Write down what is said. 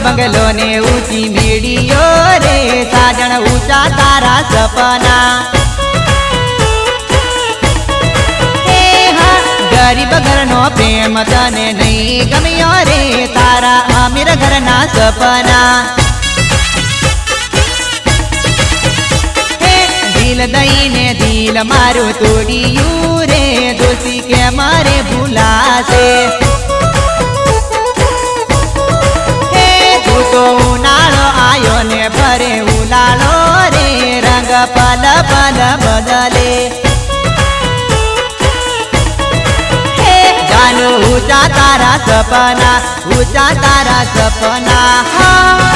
બંગલો ને ઊંચી મેડીઓ રે સાજણ ઊંચા તારા સપના गरीब घर नो प्रेम तने नहीं गम्यो रे तारा अमीर घर ना सपना दिल दई ने दिल मारू तोड़ियू रे दोषी के मारे भूला से तू तो उनाळो आयो ने भरे उलाळो रे रंग पल पल बदले ऊंचा तारा सपना ऊंचा तारा सपना हाँ